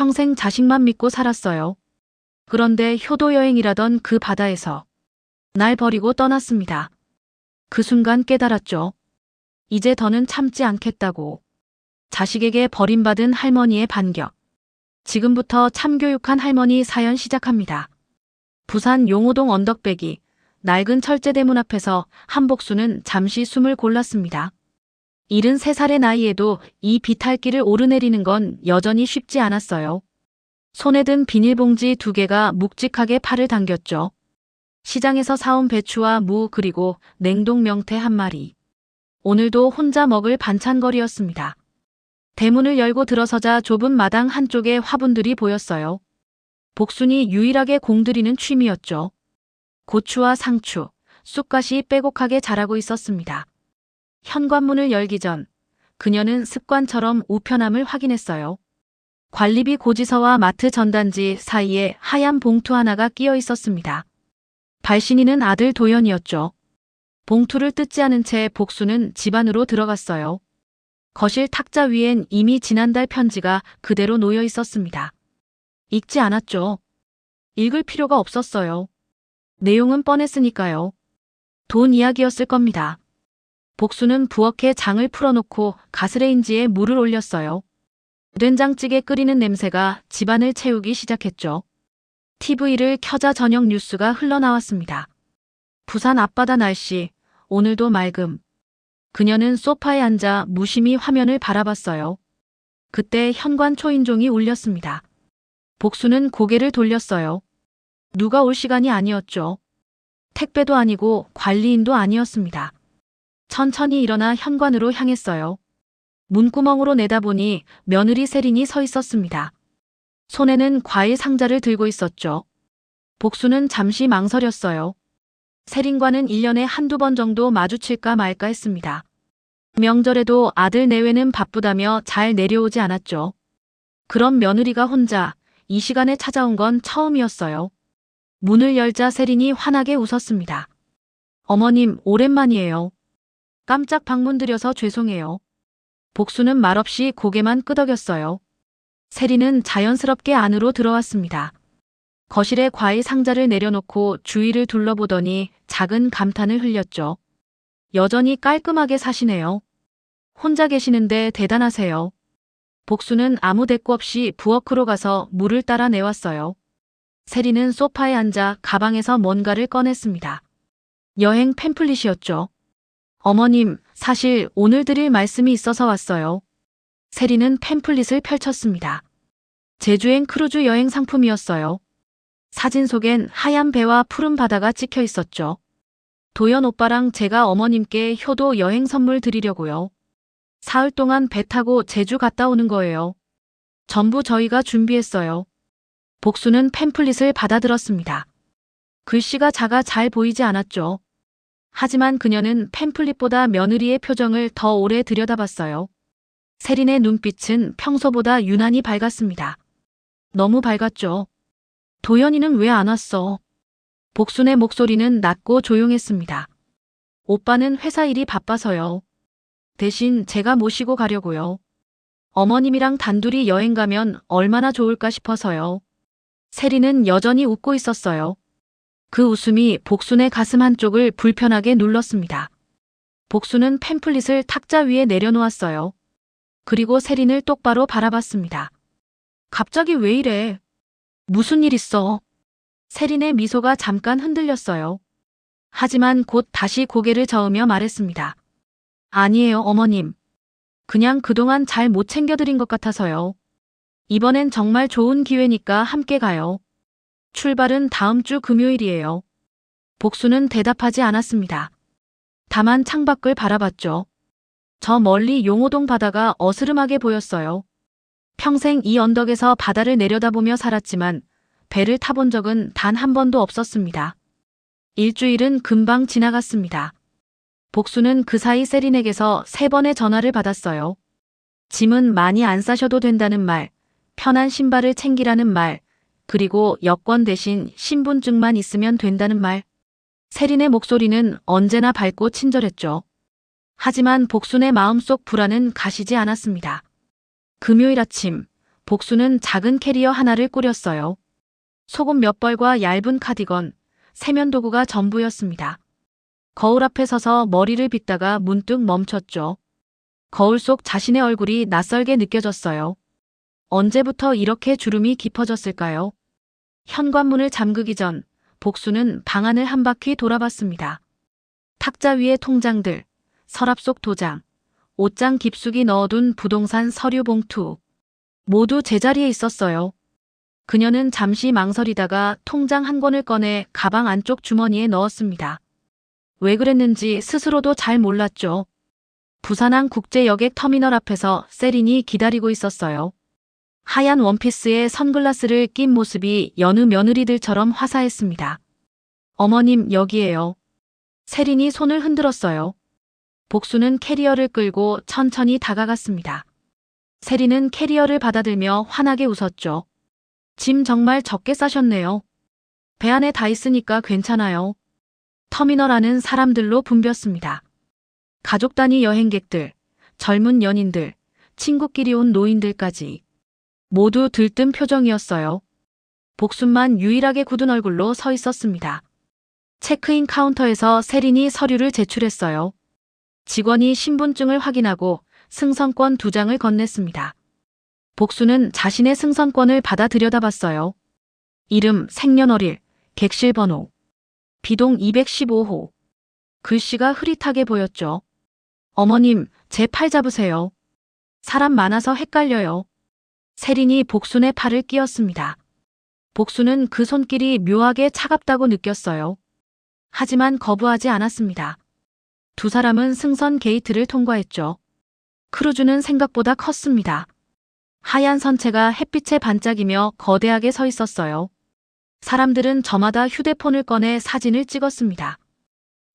평생 자식만 믿고 살았어요. 그런데 효도 여행이라던 그 바다에서 날 버리고 떠났습니다. 그 순간 깨달았죠. 이제 더는 참지 않겠다고. 자식에게 버림받은 할머니의 반격. 지금부터 참교육한 할머니 사연 시작합니다. 부산 용호동 언덕배기 낡은 철제대문 앞에서 한복수는 잠시 숨을 골랐습니다. 73살의 나이에도 이 비탈길을 오르내리는 건 여전히 쉽지 않았어요. 손에 든 비닐봉지 2개가 묵직하게 팔을 당겼죠. 시장에서 사온 배추와 무 그리고 냉동 명태 1마리. 오늘도 혼자 먹을 반찬거리였습니다. 대문을 열고 들어서자 좁은 마당 한쪽에 화분들이 보였어요. 복순이 유일하게 공들이는 취미였죠. 고추와 상추, 쑥갓이 빼곡하게 자라고 있었습니다. 현관문을 열기 전 그녀는 습관처럼 우편함을 확인했어요. 관리비 고지서와 마트 전단지 사이에 하얀 봉투 하나가 끼어 있었습니다. 발신인은 아들 도연이었죠. 봉투를 뜯지 않은 채 복수는 집 안으로 들어갔어요. 거실 탁자 위엔 이미 지난달 편지가 그대로 놓여 있었습니다. 읽지 않았죠. 읽을 필요가 없었어요. 내용은 뻔했으니까요. 돈 이야기였을 겁니다. 복수는 부엌에 장을 풀어놓고 가스레인지에 물을 올렸어요. 된장찌개 끓이는 냄새가 집안을 채우기 시작했죠. TV를 켜자 저녁 뉴스가 흘러나왔습니다. 부산 앞바다 날씨, 오늘도 맑음. 그녀는 소파에 앉아 무심히 화면을 바라봤어요. 그때 현관 초인종이 울렸습니다. 복수는 고개를 돌렸어요. 누가 올 시간이 아니었죠. 택배도 아니고 관리인도 아니었습니다. 천천히 일어나 현관으로 향했어요. 문구멍으로 내다보니 며느리 세린이 서 있었습니다. 손에는 과일 상자를 들고 있었죠. 복수는 잠시 망설였어요. 세린과는 1년에 한두 번 정도 마주칠까 말까 했습니다. 명절에도 아들 내외는 바쁘다며 잘 내려오지 않았죠. 그런 며느리가 혼자 이 시간에 찾아온 건 처음이었어요. 문을 열자 세린이 환하게 웃었습니다. 어머님, 오랜만이에요. 깜짝 방문 드려서 죄송해요. 복수는 말없이 고개만 끄덕였어요. 세린은 자연스럽게 안으로 들어왔습니다. 거실에 과일 상자를 내려놓고 주위를 둘러보더니 작은 감탄을 흘렸죠. 여전히 깔끔하게 사시네요. 혼자 계시는데 대단하세요. 복수는 아무 대꾸 없이 부엌으로 가서 물을 따라 내왔어요. 세린은 소파에 앉아 가방에서 뭔가를 꺼냈습니다. 여행 팸플릿이었죠. 어머님, 사실 오늘 드릴 말씀이 있어서 왔어요. 세린은 팸플릿을 펼쳤습니다. 제주행 크루즈 여행 상품이었어요. 사진 속엔 하얀 배와 푸른 바다가 찍혀 있었죠. 도연 오빠랑 제가 어머님께 효도 여행 선물 드리려고요. 사흘 동안 배 타고 제주 갔다 오는 거예요. 전부 저희가 준비했어요. 복수는 팸플릿을 받아들었습니다. 글씨가 작아 잘 보이지 않았죠. 하지만 그녀는 팸플릿보다 며느리의 표정을 더 오래 들여다봤어요. 세린의 눈빛은 평소보다 유난히 밝았습니다. 너무 밝았죠. 도연이는 왜 안 왔어? 복순의 목소리는 낮고 조용했습니다. 오빠는 회사 일이 바빠서요. 대신 제가 모시고 가려고요. 어머님이랑 단둘이 여행 가면 얼마나 좋을까 싶어서요. 세린은 여전히 웃고 있었어요. 그 웃음이 복순의 가슴 한쪽을 불편하게 눌렀습니다. 복순은 팸플릿을 탁자 위에 내려놓았어요. 그리고 세린을 똑바로 바라봤습니다. 갑자기 왜 이래? 무슨 일 있어? 세린의 미소가 잠깐 흔들렸어요. 하지만 곧 다시 고개를 저으며 말했습니다. 아니에요, 어머님. 그냥 그동안 잘 못 챙겨드린 것 같아서요. 이번엔 정말 좋은 기회니까 함께 가요. 출발은 다음 주 금요일이에요. 복수는 대답하지 않았습니다. 다만 창밖을 바라봤죠. 저 멀리 용호동 바다가 어스름하게 보였어요. 평생 이 언덕에서 바다를 내려다보며 살았지만 배를 타본 적은 단 한 번도 없었습니다. 일주일은 금방 지나갔습니다. 복수는 그 사이 세린에게서 3번의 전화를 받았어요. 짐은 많이 안 싸셔도 된다는 말, 편한 신발을 챙기라는 말, 그리고 여권 대신 신분증만 있으면 된다는 말. 세린의 목소리는 언제나 밝고 친절했죠. 하지만 복순의 마음속 불안은 가시지 않았습니다. 금요일 아침, 복수는 작은 캐리어 하나를 꾸렸어요. 속옷 몇 벌과 얇은 카디건, 세면도구가 전부였습니다. 거울 앞에 서서 머리를 빗다가 문득 멈췄죠. 거울 속 자신의 얼굴이 낯설게 느껴졌어요. 언제부터 이렇게 주름이 깊어졌을까요? 현관문을 잠그기 전 복수는 방 안을 한 바퀴 돌아봤습니다. 탁자 위에 통장들, 서랍 속 도장, 옷장 깊숙이 넣어둔 부동산 서류 봉투, 모두 제자리에 있었어요. 그녀는 잠시 망설이다가 통장 한 권을 꺼내 가방 안쪽 주머니에 넣었습니다. 왜 그랬는지 스스로도 잘 몰랐죠. 부산항 국제여객 터미널 앞에서 세린이 기다리고 있었어요. 하얀 원피스에 선글라스를 낀 모습이 여느 며느리들처럼 화사했습니다. 어머님, 여기에요. 세린이 손을 흔들었어요. 복수는 캐리어를 끌고 천천히 다가갔습니다. 세린은 캐리어를 받아들며 환하게 웃었죠. 짐 정말 적게 싸셨네요. 배 안에 다 있으니까 괜찮아요. 터미널 안은 사람들로 붐볐습니다. 가족 단위 여행객들, 젊은 연인들, 친구끼리 온 노인들까지 모두 들뜬 표정이었어요. 복순만 유일하게 굳은 얼굴로 서 있었습니다. 체크인 카운터에서 세린이 서류를 제출했어요. 직원이 신분증을 확인하고 승선권 2장을 건넸습니다. 복수는 자신의 승선권을 받아 들여다봤어요. 이름, 생년월일, 객실 번호, 비동 215호. 글씨가 흐릿하게 보였죠. 어머님, 제 팔 잡으세요. 사람 많아서 헷갈려요. 세린이 복순의 팔을 끼웠습니다. 복순은 그 손길이 묘하게 차갑다고 느꼈어요. 하지만 거부하지 않았습니다. 두 사람은 승선 게이트를 통과했죠. 크루즈는 생각보다 컸습니다. 하얀 선체가 햇빛에 반짝이며 거대하게 서 있었어요. 사람들은 저마다 휴대폰을 꺼내 사진을 찍었습니다.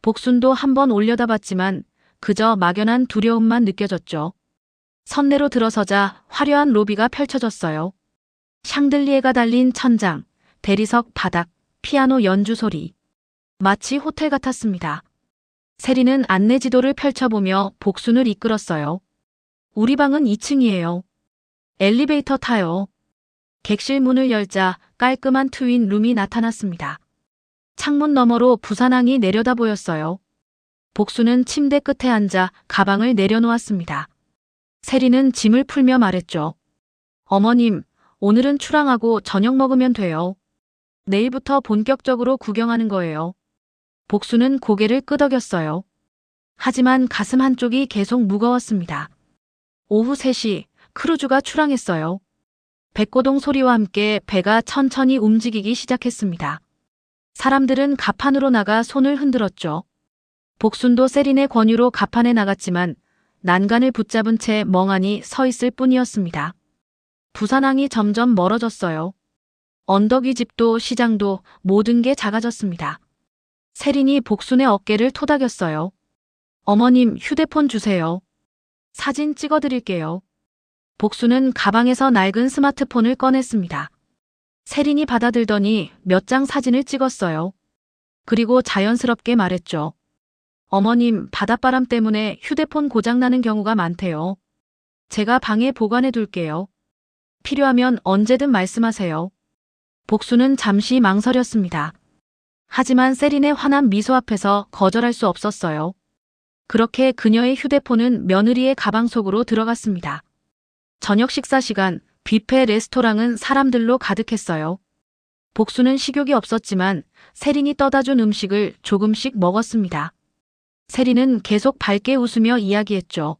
복순도 한번 올려다봤지만 그저 막연한 두려움만 느껴졌죠. 선내로 들어서자 화려한 로비가 펼쳐졌어요. 샹들리에가 달린 천장, 대리석 바닥, 피아노 연주 소리. 마치 호텔 같았습니다. 세린은 안내 지도를 펼쳐보며 복순을 이끌었어요. 우리 방은 2층이에요. 엘리베이터 타요. 객실 문을 열자 깔끔한 트윈 룸이 나타났습니다. 창문 너머로 부산항이 내려다 보였어요. 복수는 침대 끝에 앉아 가방을 내려놓았습니다. 세린은 짐을 풀며 말했죠. 어머님, 오늘은 출항하고 저녁 먹으면 돼요. 내일부터 본격적으로 구경하는 거예요. 복수는 고개를 끄덕였어요. 하지만 가슴 한쪽이 계속 무거웠습니다. 오후 3시 크루즈가 출항했어요. 백고동 소리와 함께 배가 천천히 움직이기 시작했습니다. 사람들은 갑판으로 나가 손을 흔들었죠. 복순도 세린의 권유로 갑판에 나갔지만 난간을 붙잡은 채 멍하니 서 있을 뿐이었습니다. 부산항이 점점 멀어졌어요. 언덕 위 집도 시장도 모든 게 작아졌습니다. 세린이 복순의 어깨를 토닥였어요. 어머님, 휴대폰 주세요. 사진 찍어드릴게요. 복순은 가방에서 낡은 스마트폰을 꺼냈습니다. 세린이 받아들더니 몇 장 사진을 찍었어요. 그리고 자연스럽게 말했죠. 어머님, 바닷바람 때문에 휴대폰 고장나는 경우가 많대요. 제가 방에 보관해 둘게요. 필요하면 언제든 말씀하세요. 복수는 잠시 망설였습니다. 하지만 세린의 환한 미소 앞에서 거절할 수 없었어요. 그렇게 그녀의 휴대폰은 며느리의 가방 속으로 들어갔습니다. 저녁 식사 시간, 뷔페 레스토랑은 사람들로 가득했어요. 복수는 식욕이 없었지만 세린이 떠다 준 음식을 조금씩 먹었습니다. 세린은 계속 밝게 웃으며 이야기했죠.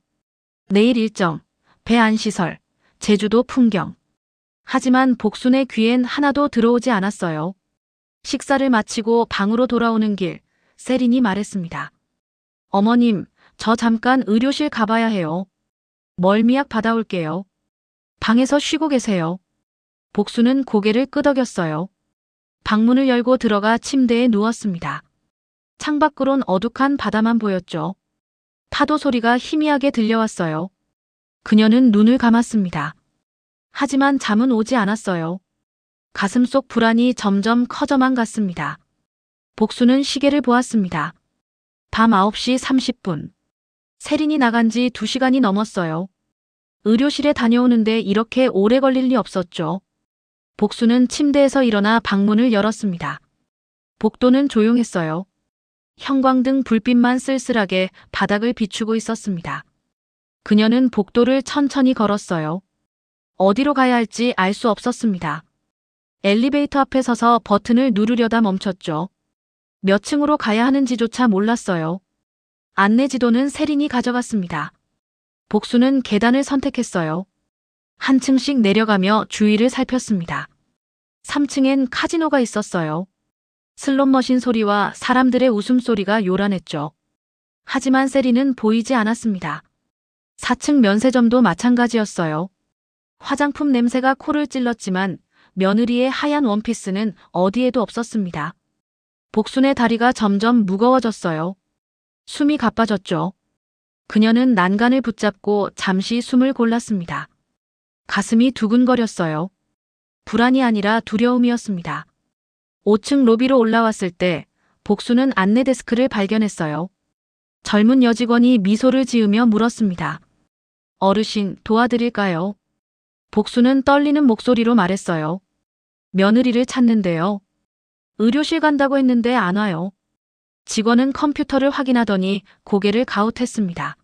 내일 일정, 배 안 시설, 제주도 풍경. 하지만 복순의 귀엔 하나도 들어오지 않았어요. 식사를 마치고 방으로 돌아오는 길, 세린이 말했습니다. 어머님, 저 잠깐 의료실 가봐야 해요. 멀미약 받아올게요. 방에서 쉬고 계세요. 복순은 고개를 끄덕였어요. 방문을 열고 들어가 침대에 누웠습니다. 창밖으론 어둑한 바다만 보였죠. 파도 소리가 희미하게 들려왔어요. 그녀는 눈을 감았습니다. 하지만 잠은 오지 않았어요. 가슴 속 불안이 점점 커져만 갔습니다. 복수는 시계를 보았습니다. 밤 9시 30분. 세린이 나간 지 2시간이 넘었어요. 의료실에 다녀오는데 이렇게 오래 걸릴 리 없었죠. 복수는 침대에서 일어나 방문을 열었습니다. 복도는 조용했어요. 형광등 불빛만 쓸쓸하게 바닥을 비추고 있었습니다. 그녀는 복도를 천천히 걸었어요. 어디로 가야 할지 알 수 없었습니다. 엘리베이터 앞에 서서 버튼을 누르려다 멈췄죠. 몇 층으로 가야 하는지조차 몰랐어요. 안내 지도는 세린이 가져갔습니다. 복수는 계단을 선택했어요. 한 층씩 내려가며 주위를 살폈습니다. 3층엔 카지노가 있었어요. 슬롯머신 소리와 사람들의 웃음소리가 요란했죠. 하지만 세린은 보이지 않았습니다. 4층 면세점도 마찬가지였어요. 화장품 냄새가 코를 찔렀지만 며느리의 하얀 원피스는 어디에도 없었습니다. 복순의 다리가 점점 무거워졌어요. 숨이 가빠졌죠. 그녀는 난간을 붙잡고 잠시 숨을 골랐습니다. 가슴이 두근거렸어요. 불안이 아니라 두려움이었습니다. 5층 로비로 올라왔을 때 복수는 안내 데스크를 발견했어요. 젊은 여직원이 미소를 지으며 물었습니다. 어르신, 도와드릴까요? 복수는 떨리는 목소리로 말했어요. 며느리를 찾는데요. 의료실 간다고 했는데 안 와요. 직원은 컴퓨터를 확인하더니 고개를 가웃했습니다.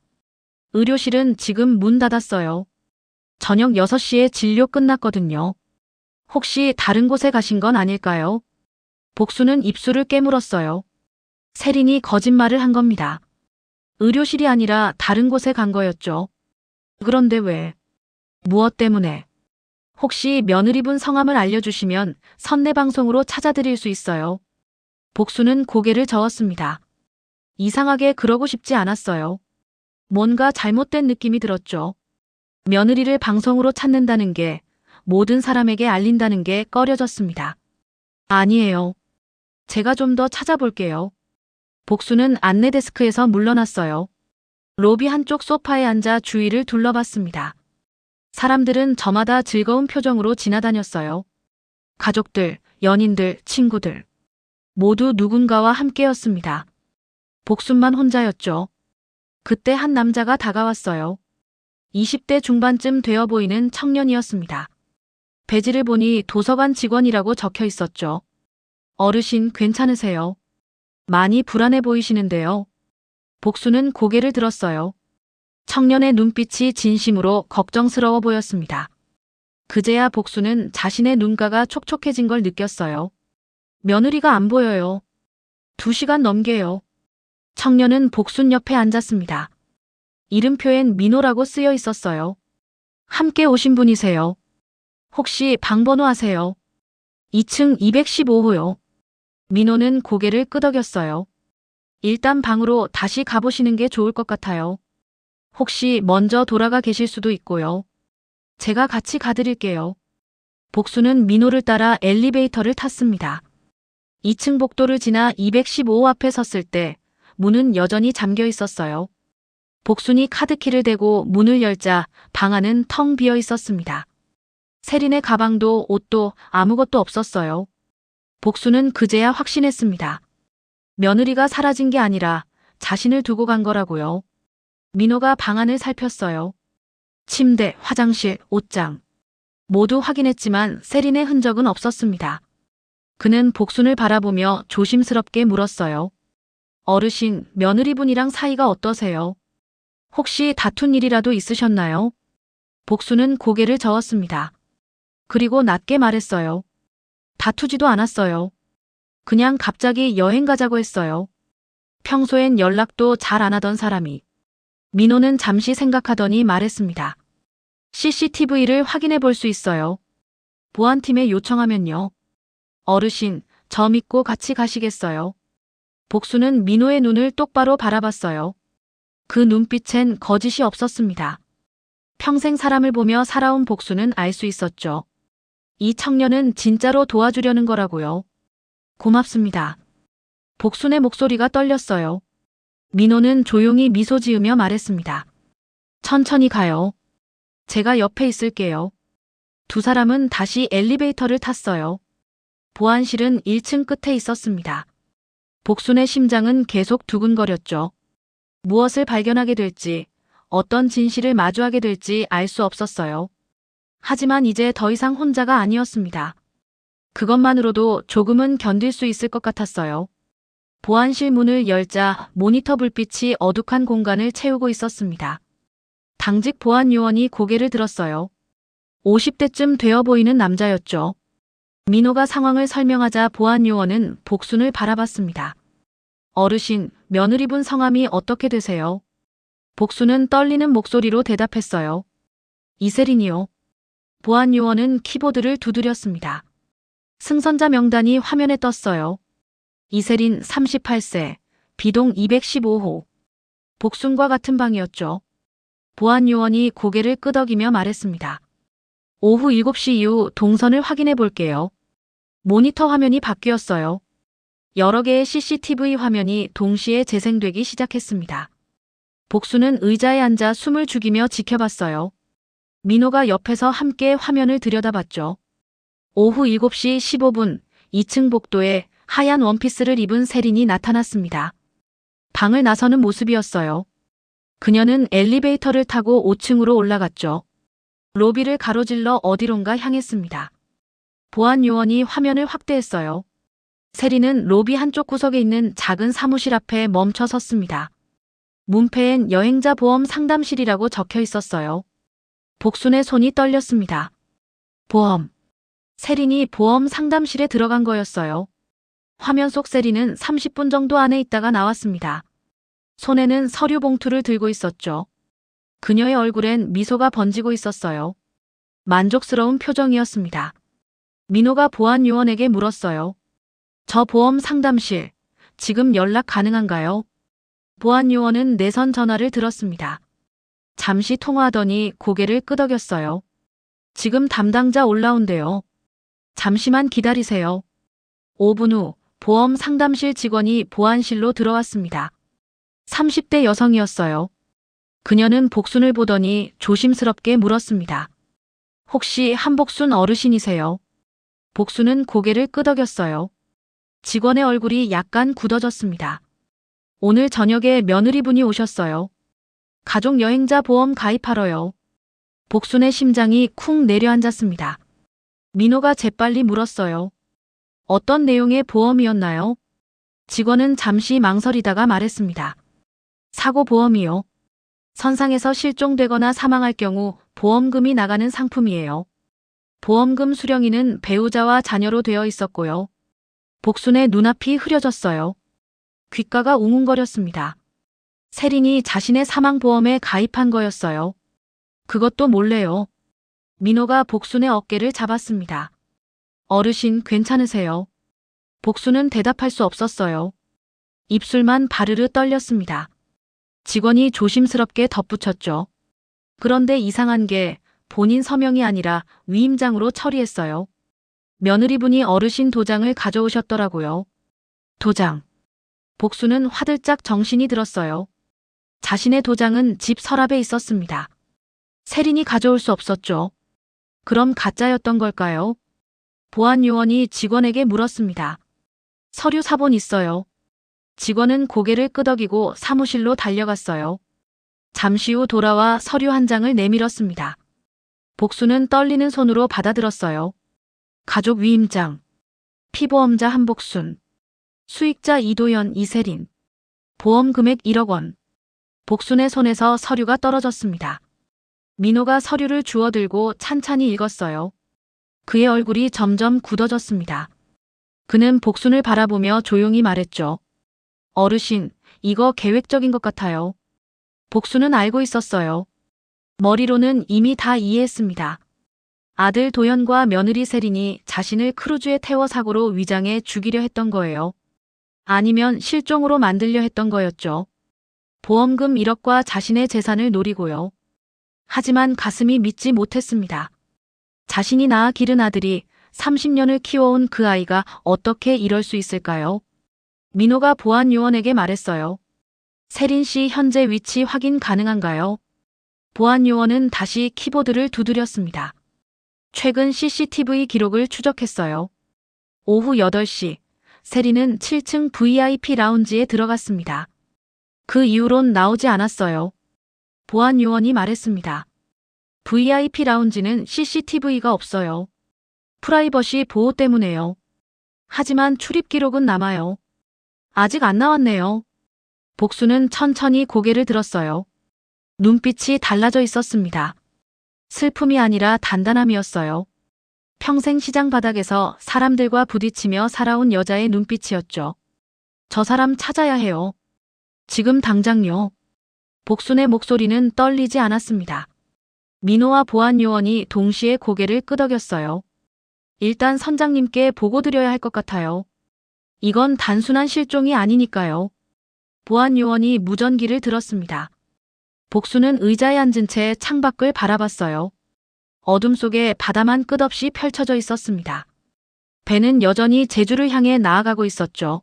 의료실은 지금 문 닫았어요. 저녁 6시에 진료 끝났거든요. 혹시 다른 곳에 가신 건 아닐까요? 복수는 입술을 깨물었어요. 세린이 거짓말을 한 겁니다. 의료실이 아니라 다른 곳에 간 거였죠. 그런데 왜? 무엇 때문에? 혹시 며느리분 성함을 알려주시면 선내방송으로 찾아드릴 수 있어요. 복수는 고개를 저었습니다. 이상하게 그러고 싶지 않았어요. 뭔가 잘못된 느낌이 들었죠. 며느리를 방송으로 찾는다는 게, 모든 사람에게 알린다는 게 꺼려졌습니다. 아니에요. 제가 좀 더 찾아볼게요. 복수는 안내 데스크에서 물러났어요. 로비 한쪽 소파에 앉아 주위를 둘러봤습니다. 사람들은 저마다 즐거운 표정으로 지나다녔어요. 가족들, 연인들, 친구들. 모두 누군가와 함께였습니다. 복순만 혼자였죠. 그때 한 남자가 다가왔어요. 20대 중반쯤 되어 보이는 청년이었습니다. 배지를 보니 도서관 직원이라고 적혀 있었죠. 어르신 괜찮으세요? 많이 불안해 보이시는데요. 복수는 고개를 들었어요. 청년의 눈빛이 진심으로 걱정스러워 보였습니다. 그제야 복수는 자신의 눈가가 촉촉해진 걸 느꼈어요. 며느리가 안 보여요. 2시간 넘게요. 청년은 복순 옆에 앉았습니다. 이름표엔 민호라고 쓰여 있었어요. 함께 오신 분이세요. 혹시 방번호 아세요? 2층 215호요. 민호는 고개를 끄덕였어요. 일단 방으로 다시 가보시는 게 좋을 것 같아요. 혹시 먼저 돌아가 계실 수도 있고요. 제가 같이 가드릴게요. 복수는 민호를 따라 엘리베이터를 탔습니다. 2층 복도를 지나 215호 앞에 섰을 때 문은 여전히 잠겨 있었어요. 복순이 카드키를 대고 문을 열자 방 안은 텅 비어 있었습니다. 세린의 가방도 옷도 아무것도 없었어요. 복수는 그제야 확신했습니다. 며느리가 사라진 게 아니라 자신을 두고 간 거라고요. 민호가 방 안을 살폈어요. 침대, 화장실, 옷장. 모두 확인했지만 세린의 흔적은 없었습니다. 그는 복순을 바라보며 조심스럽게 물었어요. 어르신, 며느리분이랑 사이가 어떠세요? 혹시 다툰 일이라도 있으셨나요? 복순은 고개를 저었습니다. 그리고 낮게 말했어요. 다투지도 않았어요. 그냥 갑자기 여행 가자고 했어요. 평소엔 연락도 잘 안 하던 사람이. 민호는 잠시 생각하더니 말했습니다. CCTV를 확인해 볼 수 있어요. 보안팀에 요청하면요. 어르신, 저 믿고 같이 가시겠어요? 복수는 민호의 눈을 똑바로 바라봤어요. 그 눈빛엔 거짓이 없었습니다. 평생 사람을 보며 살아온 복수는 알 수 있었죠. 이 청년은 진짜로 도와주려는 거라고요. 고맙습니다. 복순의 목소리가 떨렸어요. 민호는 조용히 미소 지으며 말했습니다. 천천히 가요. 제가 옆에 있을게요. 두 사람은 다시 엘리베이터를 탔어요. 보안실은 1층 끝에 있었습니다. 복순의 심장은 계속 두근거렸죠. 무엇을 발견하게 될지, 어떤 진실을 마주하게 될지 알 수 없었어요. 하지만 이제 더 이상 혼자가 아니었습니다. 그것만으로도 조금은 견딜 수 있을 것 같았어요. 보안실 문을 열자 모니터 불빛이 어둑한 공간을 채우고 있었습니다. 당직 보안 요원이 고개를 들었어요. 50대쯤 되어 보이는 남자였죠. 민호가 상황을 설명하자 보안 요원은 복순을 바라봤습니다. 어르신, 며느리분 성함이 어떻게 되세요? 복순은 떨리는 목소리로 대답했어요. 이세린이요. 보안 요원은 키보드를 두드렸습니다. 승선자 명단이 화면에 떴어요. 이세린 38세, 비동 215호. 복순과 같은 방이었죠. 보안 요원이 고개를 끄덕이며 말했습니다. 오후 7시 이후 동선을 확인해 볼게요. 모니터 화면이 바뀌었어요. 여러 개의 CCTV 화면이 동시에 재생되기 시작했습니다. 복수는 의자에 앉아 숨을 죽이며 지켜봤어요. 민호가 옆에서 함께 화면을 들여다봤죠. 오후 7시 15분 2층 복도에 하얀 원피스를 입은 세린이 나타났습니다. 방을 나서는 모습이었어요. 그녀는 엘리베이터를 타고 5층으로 올라갔죠. 로비를 가로질러 어디론가 향했습니다. 보안 요원이 화면을 확대했어요. 세린은 로비 한쪽 구석에 있는 작은 사무실 앞에 멈춰 섰습니다. 문패엔 여행자 보험 상담실이라고 적혀 있었어요. 복순의 손이 떨렸습니다. 보험. 세린이 보험 상담실에 들어간 거였어요. 화면 속 세린은 30분 정도 안에 있다가 나왔습니다. 손에는 서류 봉투를 들고 있었죠. 그녀의 얼굴엔 미소가 번지고 있었어요. 만족스러운 표정이었습니다. 민호가 보안 요원에게 물었어요. 저 보험 상담실, 지금 연락 가능한가요? 보안 요원은 내선 전화를 들었습니다. 잠시 통화하더니 고개를 끄덕였어요. 지금 담당자 올라온대요. 잠시만 기다리세요. 5분 후 보험 상담실 직원이 보안실로 들어왔습니다. 30대 여성이었어요. 그녀는 복순을 보더니 조심스럽게 물었습니다. 혹시 한복순 어르신이세요? 복순은 고개를 끄덕였어요. 직원의 얼굴이 약간 굳어졌습니다. 오늘 저녁에 며느리분이 오셨어요. 가족 여행자 보험 가입하러요. 복순의 심장이 쿵 내려앉았습니다. 민호가 재빨리 물었어요. 어떤 내용의 보험이었나요? 직원은 잠시 망설이다가 말했습니다. 사고 보험이요. 선상에서 실종되거나 사망할 경우 보험금이 나가는 상품이에요. 보험금 수령인은 배우자와 자녀로 되어 있었고요. 복순의 눈앞이 흐려졌어요. 귓가가 웅웅거렸습니다. 세린이 자신의 사망보험에 가입한 거였어요. 그것도 몰래요. 민호가 복순의 어깨를 잡았습니다. 어르신 괜찮으세요? 복순은 대답할 수 없었어요. 입술만 바르르 떨렸습니다. 직원이 조심스럽게 덧붙였죠. 그런데 이상한 게 본인 서명이 아니라 위임장으로 처리했어요. 며느리분이 어르신 도장을 가져오셨더라고요. 도장. 복순은 화들짝 정신이 들었어요. 자신의 도장은 집 서랍에 있었습니다. 세린이 가져올 수 없었죠. 그럼 가짜였던 걸까요? 보안 요원이 직원에게 물었습니다. 서류 사본 있어요. 직원은 고개를 끄덕이고 사무실로 달려갔어요. 잠시 후 돌아와 서류 한 장을 내밀었습니다. 복수는 떨리는 손으로 받아들었어요. 가족 위임장, 피보험자 한복순, 수익자 이도연 이세린, 보험 금액 1억 원. 복순의 손에서 서류가 떨어졌습니다. 민호가 서류를 주워들고 찬찬히 읽었어요. 그의 얼굴이 점점 굳어졌습니다. 그는 복순을 바라보며 조용히 말했죠. 어르신, 이거 계획적인 것 같아요. 복순은 알고 있었어요. 머리로는 이미 다 이해했습니다. 아들 도연과 며느리 세린이 자신을 크루즈에 태워 사고로 위장해 죽이려 했던 거예요. 아니면 실종으로 만들려 했던 거였죠. 보험금 1억과 자신의 재산을 노리고요. 하지만 가슴이 믿지 못했습니다. 자신이 낳아 기른 아들이 30년을 키워온 그 아이가 어떻게 이럴 수 있을까요? 민호가 보안 요원에게 말했어요. 세린 씨 현재 위치 확인 가능한가요? 보안 요원은 다시 키보드를 두드렸습니다. 최근 CCTV 기록을 추적했어요. 오후 8시, 세린은 7층 VIP 라운지에 들어갔습니다. 그 이후론 나오지 않았어요. 보안 요원이 말했습니다. VIP 라운지는 CCTV가 없어요. 프라이버시 보호 때문에요. 하지만 출입 기록은 남아요. 아직 안 나왔네요. 복수는 천천히 고개를 들었어요. 눈빛이 달라져 있었습니다. 슬픔이 아니라 단단함이었어요. 평생 시장 바닥에서 사람들과 부딪히며 살아온 여자의 눈빛이었죠. 저 사람 찾아야 해요. 지금 당장요. 복순의 목소리는 떨리지 않았습니다. 민호와 보안 요원이 동시에 고개를 끄덕였어요. 일단 선장님께 보고 드려야 할 것 같아요. 이건 단순한 실종이 아니니까요. 보안 요원이 무전기를 들었습니다. 복수는 의자에 앉은 채 창밖을 바라봤어요. 어둠 속에 바다만 끝없이 펼쳐져 있었습니다. 배는 여전히 제주를 향해 나아가고 있었죠.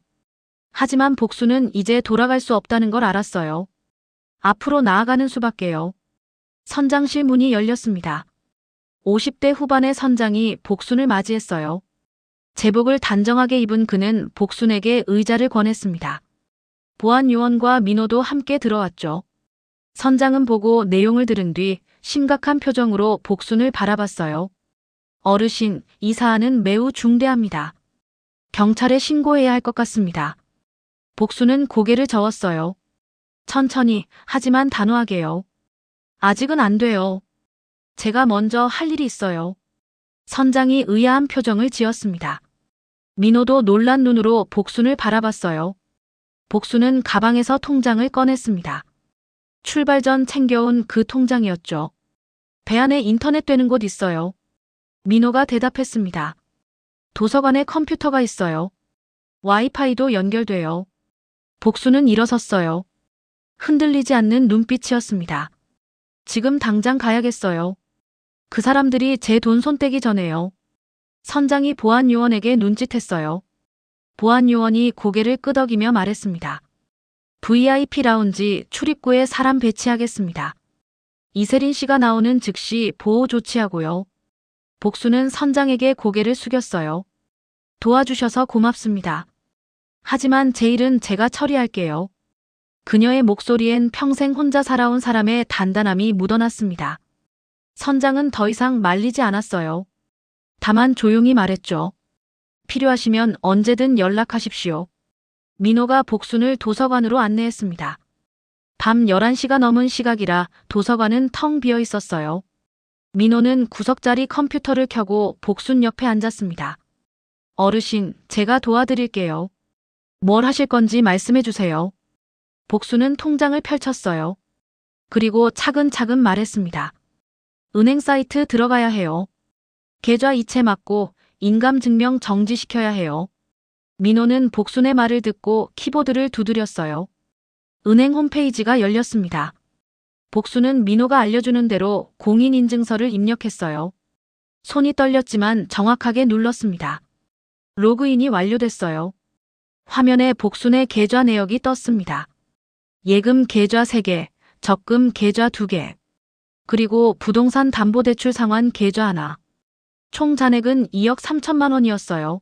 하지만 복수는 이제 돌아갈 수 없다는 걸 알았어요. 앞으로 나아가는 수밖에요. 선장실 문이 열렸습니다. 50대 후반의 선장이 복순을 맞이했어요. 제복을 단정하게 입은 그는 복순에게 의자를 권했습니다. 보안 요원과 민호도 함께 들어왔죠. 선장은 보고 내용을 들은 뒤 심각한 표정으로 복순을 바라봤어요. 어르신, 이 사안은 매우 중대합니다. 경찰에 신고해야 할 것 같습니다. 복순은 고개를 저었어요. 천천히, 하지만 단호하게요. 아직은 안 돼요. 제가 먼저 할 일이 있어요. 선장이 의아한 표정을 지었습니다. 민호도 놀란 눈으로 복순을 바라봤어요. 복순은 가방에서 통장을 꺼냈습니다. 출발 전 챙겨온 그 통장이었죠. 배 안에 인터넷 되는 곳 있어요. 민호가 대답했습니다. 도서관에 컴퓨터가 있어요. 와이파이도 연결돼요. 복순은 일어섰어요. 흔들리지 않는 눈빛이었습니다. 지금 당장 가야겠어요. 그 사람들이 제 돈 손떼기 전에요. 선장이 보안 요원에게 눈짓했어요. 보안 요원이 고개를 끄덕이며 말했습니다. VIP 라운지 출입구에 사람 배치하겠습니다. 이세린 씨가 나오는 즉시 보호 조치하고요. 복수는 선장에게 고개를 숙였어요. 도와주셔서 고맙습니다. 하지만 제 일은 제가 처리할게요. 그녀의 목소리엔 평생 혼자 살아온 사람의 단단함이 묻어났습니다. 선장은 더 이상 말리지 않았어요. 다만 조용히 말했죠. 필요하시면 언제든 연락하십시오. 민호가 복순을 도서관으로 안내했습니다. 밤 11시가 넘은 시각이라 도서관은 텅 비어 있었어요. 민호는 구석자리 컴퓨터를 켜고 복순 옆에 앉았습니다. 어르신, 제가 도와드릴게요. 뭘 하실 건지 말씀해 주세요. 복순은 통장을 펼쳤어요. 그리고 차근차근 말했습니다. 은행 사이트 들어가야 해요. 계좌 이체 막고 인감증명 정지시켜야 해요. 민호는 복순의 말을 듣고 키보드를 두드렸어요. 은행 홈페이지가 열렸습니다. 복순은 민호가 알려주는 대로 공인인증서를 입력했어요. 손이 떨렸지만 정확하게 눌렀습니다. 로그인이 완료됐어요. 화면에 복순의 계좌 내역이 떴습니다. 예금 계좌 3개, 적금 계좌 2개, 그리고 부동산 담보대출 상환 계좌 하나. 총 잔액은 2억 3천만 원이었어요.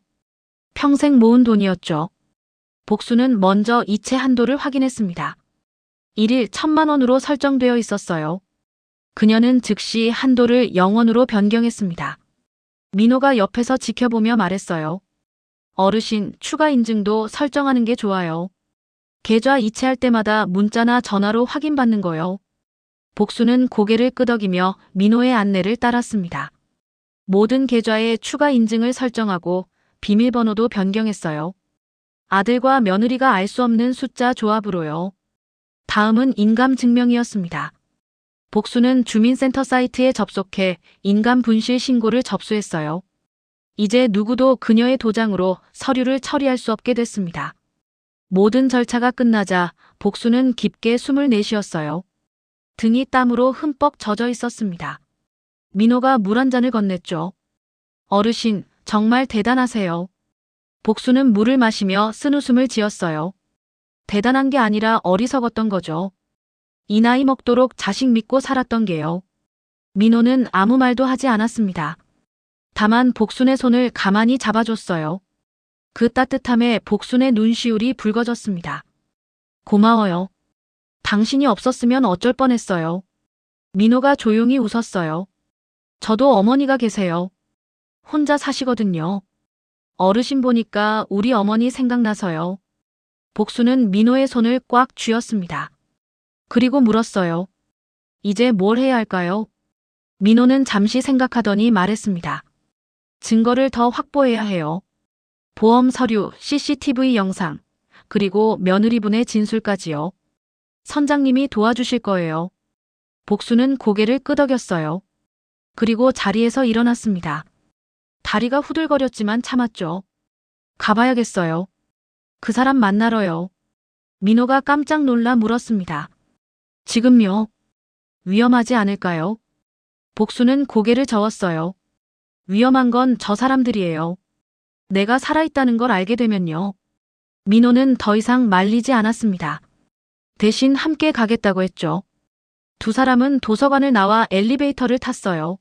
평생 모은 돈이었죠. 복수는 먼저 이체 한도를 확인했습니다. 1일 1,000만 원으로 설정되어 있었어요. 그녀는 즉시 한도를 0원으로 변경했습니다. 민호가 옆에서 지켜보며 말했어요. 어르신, 추가 인증도 설정하는 게 좋아요. 계좌 이체할 때마다 문자나 전화로 확인받는 거요. 복수는 고개를 끄덕이며 민호의 안내를 따랐습니다. 모든 계좌에 추가 인증을 설정하고 비밀번호도 변경했어요. 아들과 며느리가 알 수 없는 숫자 조합으로요. 다음은 인감증명이었습니다. 복수는 주민센터 사이트에 접속해 인감 분실 신고를 접수했어요. 이제 누구도 그녀의 도장으로 서류를 처리할 수 없게 됐습니다. 모든 절차가 끝나자 복수는 깊게 숨을 내쉬었어요. 등이 땀으로 흠뻑 젖어 있었습니다. 민호가 물 한 잔을 건넸죠. 어르신, 정말 대단하세요. 복수는 물을 마시며 쓴웃음을 지었어요. 대단한 게 아니라 어리석었던 거죠. 이 나이 먹도록 자식 믿고 살았던 게요. 민호는 아무 말도 하지 않았습니다. 다만 복순의 손을 가만히 잡아줬어요. 그 따뜻함에 복순의 눈시울이 붉어졌습니다. 고마워요. 당신이 없었으면 어쩔 뻔했어요. 민호가 조용히 웃었어요. 저도 어머니가 계세요. 혼자 사시거든요. 어르신 보니까 우리 어머니 생각나서요. 복수는 민호의 손을 꽉 쥐었습니다. 그리고 물었어요. 이제 뭘 해야 할까요? 민호는 잠시 생각하더니 말했습니다. 증거를 더 확보해야 해요. 보험 서류, CCTV 영상, 그리고 며느리분의 진술까지요. 선장님이 도와주실 거예요. 복수는 고개를 끄덕였어요. 그리고 자리에서 일어났습니다. 다리가 후들거렸지만 참았죠. 가봐야겠어요. 그 사람 만나러요. 민호가 깜짝 놀라 물었습니다. 지금요? 위험하지 않을까요? 복수는 고개를 저었어요. 위험한 건 저 사람들이에요. 내가 살아있다는 걸 알게 되면요. 민호는 더 이상 말리지 않았습니다. 대신 함께 가겠다고 했죠. 두 사람은 도서관을 나와 엘리베이터를 탔어요.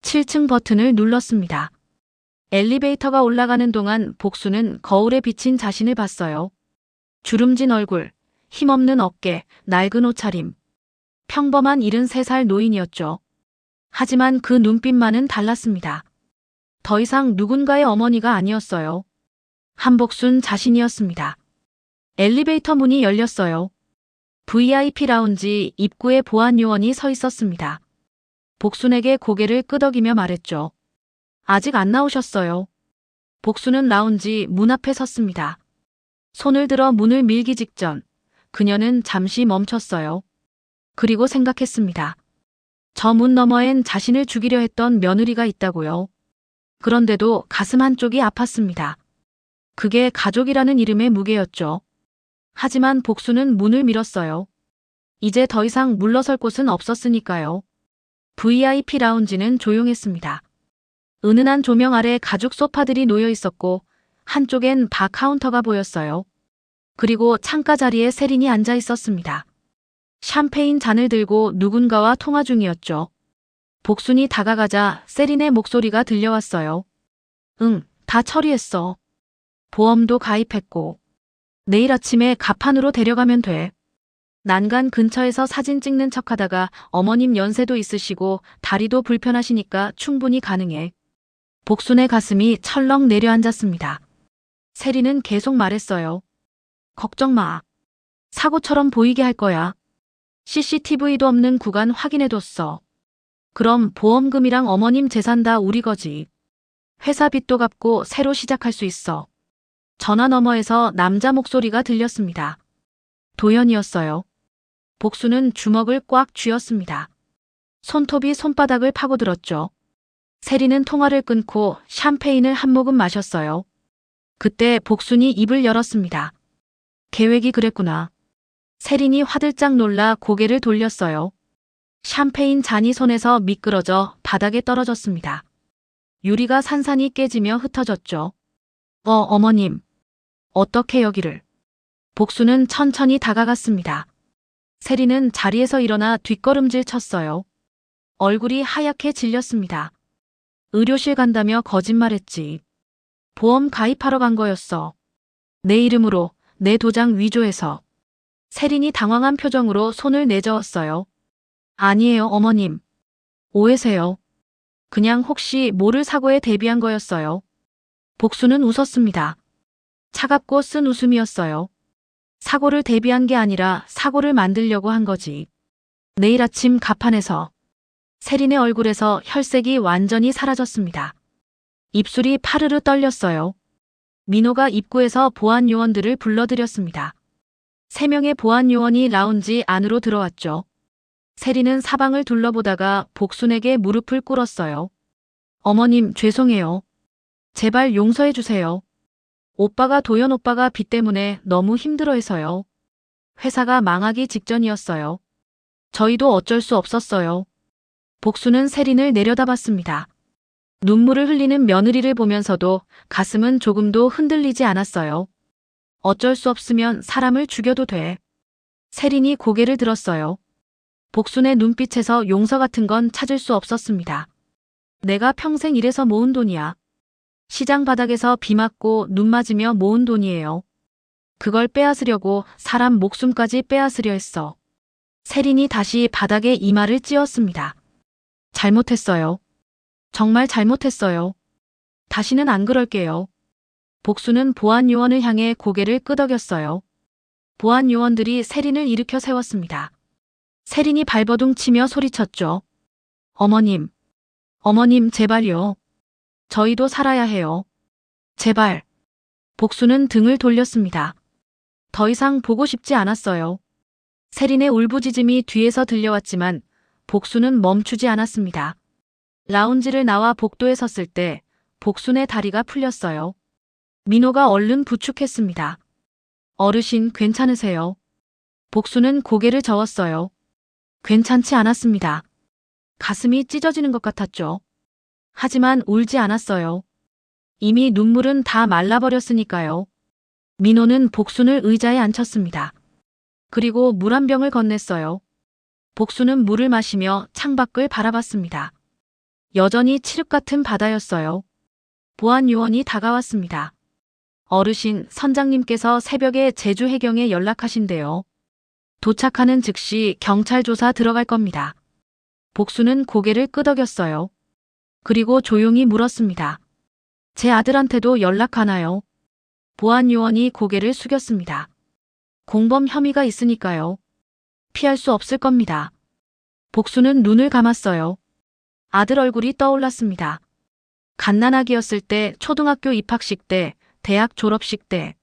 7층 버튼을 눌렀습니다. 엘리베이터가 올라가는 동안 복수는 거울에 비친 자신을 봤어요. 주름진 얼굴, 힘없는 어깨, 낡은 옷차림. 평범한 73살 노인이었죠. 하지만 그 눈빛만은 달랐습니다. 더 이상 누군가의 어머니가 아니었어요. 한복순 자신이었습니다. 엘리베이터 문이 열렸어요. VIP 라운지 입구에 보안 요원이 서 있었습니다. 복순에게 고개를 끄덕이며 말했죠. 아직 안 나오셨어요. 복수는 라운지 문 앞에 섰습니다. 손을 들어 문을 밀기 직전 그녀는 잠시 멈췄어요. 그리고 생각했습니다. 저 문 너머엔 자신을 죽이려 했던 며느리가 있다고요. 그런데도 가슴 한쪽이 아팠습니다. 그게 가족이라는 이름의 무게였죠. 하지만 복수는 문을 밀었어요. 이제 더 이상 물러설 곳은 없었으니까요. VIP 라운지는 조용했습니다. 은은한 조명 아래 가죽 소파들이 놓여 있었고 한쪽엔 바 카운터가 보였어요. 그리고 창가 자리에 세린이 앉아 있었습니다. 샴페인 잔을 들고 누군가와 통화 중이었죠. 복순이 다가가자 세린의 목소리가 들려왔어요. 응, 다 처리했어. 보험도 가입했고. 내일 아침에 가판으로 데려가면 돼. 난간 근처에서 사진 찍는 척하다가 어머님 연세도 있으시고 다리도 불편하시니까 충분히 가능해. 복순의 가슴이 철렁 내려앉았습니다. 세린은 계속 말했어요. 걱정 마. 사고처럼 보이게 할 거야. CCTV도 없는 구간 확인해뒀어. 그럼 보험금이랑 어머님 재산 다 우리 거지. 회사 빚도 갚고 새로 시작할 수 있어. 전화 너머에서 남자 목소리가 들렸습니다. 도연이었어요. 복수는 주먹을 꽉 쥐었습니다. 손톱이 손바닥을 파고들었죠. 세린은 통화를 끊고 샴페인을 한 모금 마셨어요. 그때 복순이 입을 열었습니다. 계획이 그랬구나. 세린이 화들짝 놀라 고개를 돌렸어요. 샴페인 잔이 손에서 미끄러져 바닥에 떨어졌습니다. 유리가 산산이 깨지며 흩어졌죠. 어머님. 어떻게 여기를? 복수는 천천히 다가갔습니다. 세린은 자리에서 일어나 뒷걸음질 쳤어요. 얼굴이 하얗게 질렸습니다. 의료실 간다며 거짓말했지. 보험 가입하러 간 거였어. 내 이름으로, 내 도장 위조해서. 세린이 당황한 표정으로 손을 내저었어요. 아니에요, 어머님. 오해세요. 그냥 혹시 모를 사고에 대비한 거였어요. 복수는 웃었습니다. 차갑고 쓴 웃음이었어요. 사고를 대비한 게 아니라 사고를 만들려고 한 거지. 내일 아침 가판에서. 세린의 얼굴에서 혈색이 완전히 사라졌습니다. 입술이 파르르 떨렸어요. 민호가 입구에서 보안 요원들을 불러들였습니다. 3명의 보안 요원이 라운지 안으로 들어왔죠. 세린은 사방을 둘러보다가 복순에게 무릎을 꿇었어요. 어머님, 죄송해요. 제발 용서해 주세요. 오빠가 도연 오빠가 빚 때문에 너무 힘들어해서요. 회사가 망하기 직전이었어요. 저희도 어쩔 수 없었어요. 복수는 세린을 내려다봤습니다. 눈물을 흘리는 며느리를 보면서도 가슴은 조금도 흔들리지 않았어요. 어쩔 수 없으면 사람을 죽여도 돼. 세린이 고개를 들었어요. 복순의 눈빛에서 용서 같은 건 찾을 수 없었습니다. 내가 평생 일해서 모은 돈이야. 시장 바닥에서 비 맞고 눈 맞으며 모은 돈이에요. 그걸 빼앗으려고 사람 목숨까지 빼앗으려 했어. 세린이 다시 바닥에 이마를 찧었습니다. 잘못했어요. 정말 잘못했어요. 다시는 안 그럴게요. 복수는 보안 요원을 향해 고개를 끄덕였어요. 보안 요원들이 세린을 일으켜 세웠습니다. 세린이 발버둥 치며 소리쳤죠. 어머님, 어머님 제발요. 저희도 살아야 해요. 제발. 복수는 등을 돌렸습니다. 더 이상 보고 싶지 않았어요. 세린의 울부짖음이 뒤에서 들려왔지만 복수는 멈추지 않았습니다. 라운지를 나와 복도에 섰을 때 복순의 다리가 풀렸어요. 민호가 얼른 부축했습니다. 어르신 괜찮으세요? 복수는 고개를 저었어요. 괜찮지 않았습니다. 가슴이 찢어지는 것 같았죠. 하지만 울지 않았어요. 이미 눈물은 다 말라버렸으니까요. 민호는 복순을 의자에 앉혔습니다. 그리고 물 한 병을 건넸어요. 복수는 물을 마시며 창밖을 바라봤습니다. 여전히 칠흑 같은 바다였어요. 보안 요원이 다가왔습니다. 어르신, 선장님께서 새벽에 제주 해경에 연락하신대요. 도착하는 즉시 경찰 조사 들어갈 겁니다. 복수는 고개를 끄덕였어요. 그리고 조용히 물었습니다. 제 아들한테도 연락하나요? 보안 요원이 고개를 숙였습니다. 공범 혐의가 있으니까요. 피할 수 없을 겁니다. 복수는 눈을 감았어요. 아들 얼굴이 떠올랐습니다. 갓난아기였을 때, 초등학교 입학식 때, 대학 졸업식 때.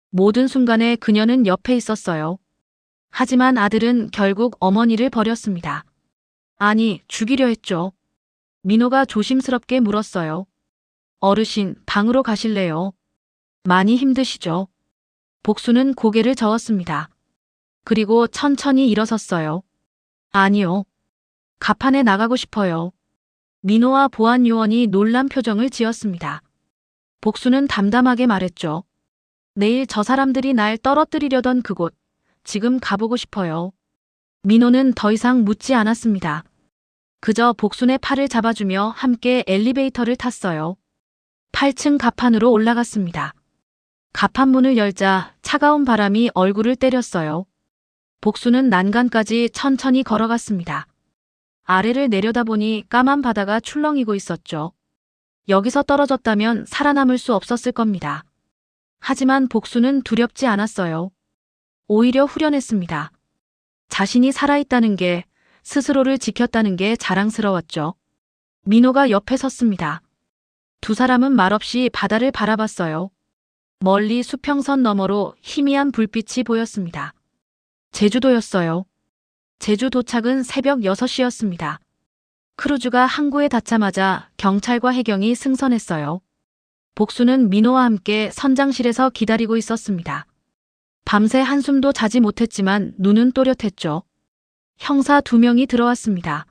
모든 순간에 그녀는 옆에 있었어요. 하지만 아들은 결국 어머니를 버렸습니다. 아니, 죽이려 했죠. 민호가 조심스럽게 물었어요. 어르신, 방으로 가실래요? 많이 힘드시죠? 복수는 고개를 저었습니다. 그리고 천천히 일어섰어요. 아니요. 갑판에 나가고 싶어요. 민호와 보안 요원이 놀란 표정을 지었습니다. 복수는 담담하게 말했죠. 내일 저 사람들이 날 떨어뜨리려던 그곳, 지금 가보고 싶어요. 민호는 더 이상 묻지 않았습니다. 그저 복순의 팔을 잡아주며 함께 엘리베이터를 탔어요. 8층 갑판으로 올라갔습니다. 갑판 문을 열자 차가운 바람이 얼굴을 때렸어요. 복수는 난간까지 천천히 걸어갔습니다. 아래를 내려다보니 까만 바다가 출렁이고 있었죠. 여기서 떨어졌다면 살아남을 수 없었을 겁니다. 하지만 복수는 두렵지 않았어요. 오히려 후련했습니다. 자신이 살아있다는 게, 스스로를 지켰다는 게 자랑스러웠죠. 민호가 옆에 섰습니다. 두 사람은 말없이 바다를 바라봤어요. 멀리 수평선 너머로 희미한 불빛이 보였습니다. 제주도였어요. 제주 도착은 새벽 6시였습니다. 크루즈가 항구에 닿자마자 경찰과 해경이 승선했어요. 복수는 민호와 함께 선장실에서 기다리고 있었습니다. 밤새 한숨도 자지 못했지만 눈은 또렷했죠. 형사 2명이 들어왔습니다.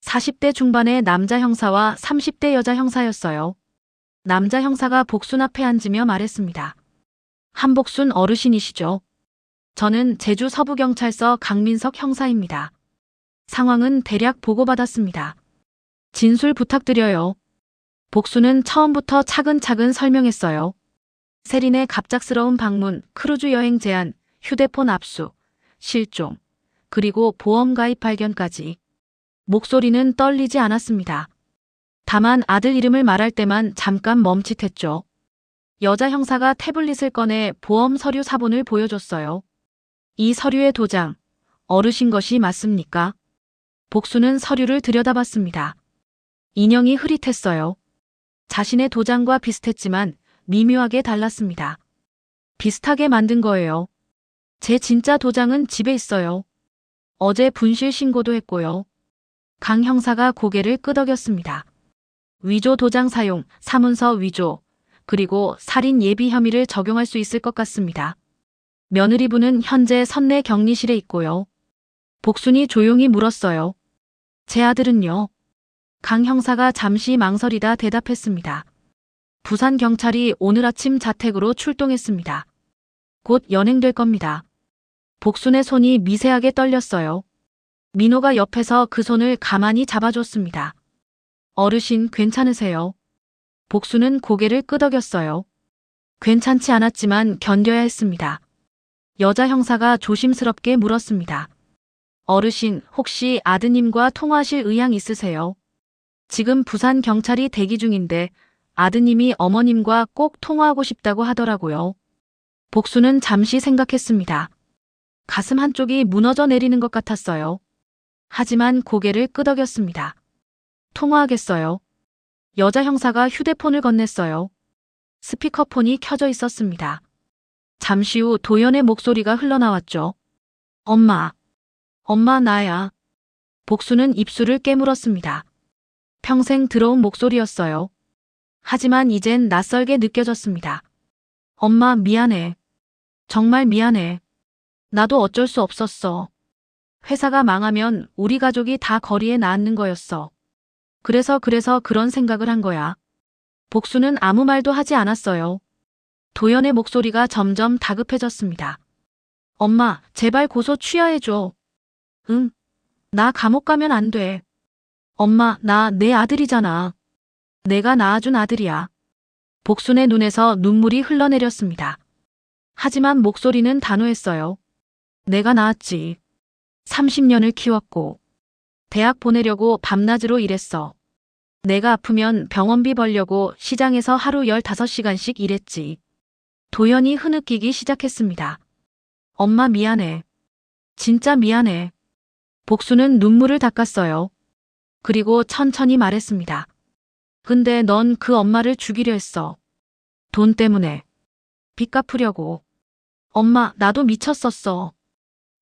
40대 중반의 남자 형사와 30대 여자 형사였어요. 남자 형사가 복순 앞에 앉으며 말했습니다. 한복순 어르신이시죠? 저는 제주 서부경찰서 강민석 형사입니다. 상황은 대략 보고받았습니다. 진술 부탁드려요. 복수는 처음부터 차근차근 설명했어요. 세린의 갑작스러운 방문, 크루즈 여행 제안, 휴대폰 압수, 실종, 그리고 보험 가입 발견까지. 목소리는 떨리지 않았습니다. 다만 아들 이름을 말할 때만 잠깐 멈칫했죠. 여자 형사가 태블릿을 꺼내 보험 서류 사본을 보여줬어요. 이 서류의 도장, 어르신 것이 맞습니까? 복수는 서류를 들여다봤습니다. 인형이 흐릿했어요. 자신의 도장과 비슷했지만 미묘하게 달랐습니다. 비슷하게 만든 거예요. 제 진짜 도장은 집에 있어요. 어제 분실 신고도 했고요. 강 형사가 고개를 끄덕였습니다. 위조 도장 사용, 사문서 위조, 그리고 살인 예비 혐의를 적용할 수 있을 것 같습니다. 며느리분은 현재 선내 격리실에 있고요. 복순이 조용히 물었어요. 제 아들은요? 강 형사가 잠시 망설이다 대답했습니다. 부산 경찰이 오늘 아침 자택으로 출동했습니다. 곧 연행될 겁니다. 복순의 손이 미세하게 떨렸어요. 민호가 옆에서 그 손을 가만히 잡아줬습니다. 어르신 괜찮으세요? 복순은 고개를 끄덕였어요. 괜찮지 않았지만 견뎌야 했습니다. 여자 형사가 조심스럽게 물었습니다. 어르신, 혹시 아드님과 통화하실 의향 있으세요? 지금 부산 경찰이 대기 중인데 아드님이 어머님과 꼭 통화하고 싶다고 하더라고요. 복수는 잠시 생각했습니다. 가슴 한쪽이 무너져 내리는 것 같았어요. 하지만 고개를 끄덕였습니다. 통화하겠어요. 여자 형사가 휴대폰을 건넸어요. 스피커폰이 켜져 있었습니다. 잠시 후 도연의 목소리가 흘러나왔죠. 엄마. 엄마 나야. 복수는 입술을 깨물었습니다. 평생 들어온 목소리였어요. 하지만 이젠 낯설게 느껴졌습니다. 엄마 미안해. 정말 미안해. 나도 어쩔 수 없었어. 회사가 망하면 우리 가족이 다 거리에 나앉는 거였어. 그래서 그런 생각을 한 거야. 복수는 아무 말도 하지 않았어요. 도연의 목소리가 점점 다급해졌습니다. 엄마, 제발 고소 취하해줘. 응, 나 감옥 가면 안 돼. 엄마, 나 내 아들이잖아. 내가 낳아준 아들이야. 복순의 눈에서 눈물이 흘러내렸습니다. 하지만 목소리는 단호했어요. 내가 낳았지. 30년을 키웠고 대학 보내려고 밤낮으로 일했어. 내가 아프면 병원비 벌려고 시장에서 하루 15시간씩 일했지. 도연이 흐느끼기 시작했습니다. 엄마 미안해. 진짜 미안해. 복수는 눈물을 닦았어요. 그리고 천천히 말했습니다. 근데 넌 그 엄마를 죽이려 했어. 돈 때문에. 빚 갚으려고. 엄마, 나도 미쳤었어.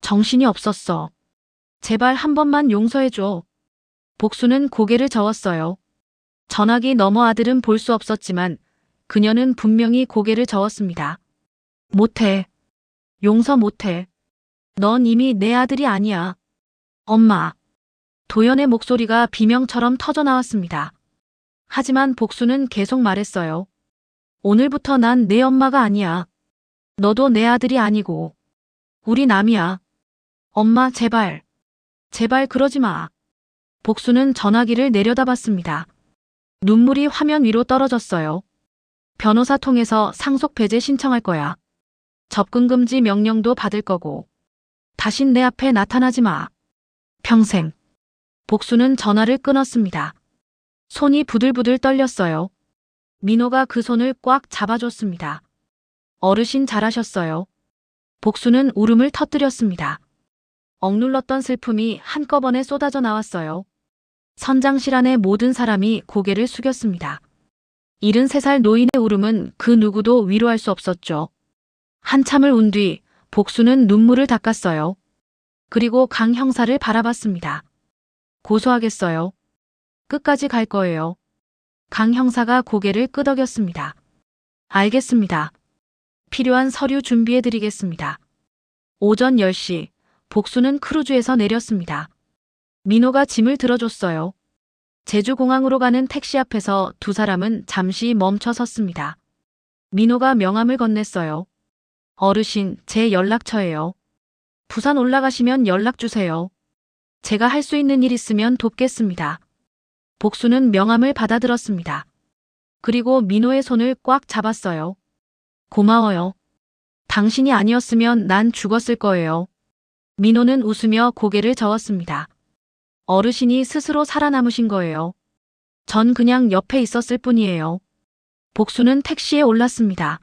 정신이 없었어. 제발 한 번만 용서해줘. 복수는 고개를 저었어요. 전화기 너머 아들은 볼 수 없었지만 그녀는 분명히 고개를 저었습니다. 못해. 용서 못해. 넌 이미 내 아들이 아니야. 엄마. 도연의 목소리가 비명처럼 터져나왔습니다. 하지만 복수는 계속 말했어요. 오늘부터 난 내 엄마가 아니야. 너도 내 아들이 아니고. 우리 남이야. 엄마 제발. 제발 그러지 마. 복수는 전화기를 내려다봤습니다. 눈물이 화면 위로 떨어졌어요. 변호사 통해서 상속 배제 신청할 거야. 접근 금지 명령도 받을 거고. 다신 내 앞에 나타나지 마. 평생. 복수는 전화를 끊었습니다. 손이 부들부들 떨렸어요. 민호가 그 손을 꽉 잡아줬습니다. 어르신 잘하셨어요. 복수는 울음을 터뜨렸습니다. 억눌렀던 슬픔이 한꺼번에 쏟아져 나왔어요. 선장실 안의 모든 사람이 고개를 숙였습니다. 73살 노인의 울음은 그 누구도 위로할 수 없었죠. 한참을 운 뒤 복수는 눈물을 닦았어요. 그리고 강 형사를 바라봤습니다. 고소하겠어요. 끝까지 갈 거예요. 강 형사가 고개를 끄덕였습니다. 알겠습니다. 필요한 서류 준비해드리겠습니다. 오전 10시 복수는 크루즈에서 내렸습니다. 민호가 짐을 들어줬어요. 제주공항으로 가는 택시 앞에서 두 사람은 잠시 멈춰 섰습니다. 민호가 명함을 건넸어요. 어르신, 제 연락처예요. 부산 올라가시면 연락 주세요. 제가 할 수 있는 일 있으면 돕겠습니다. 복수는 명함을 받아들었습니다. 그리고 민호의 손을 꽉 잡았어요. 고마워요. 당신이 아니었으면 난 죽었을 거예요. 민호는 웃으며 고개를 저었습니다. 어르신이 스스로 살아남으신 거예요. 전 그냥 옆에 있었을 뿐이에요. 복수는 택시에 올랐습니다.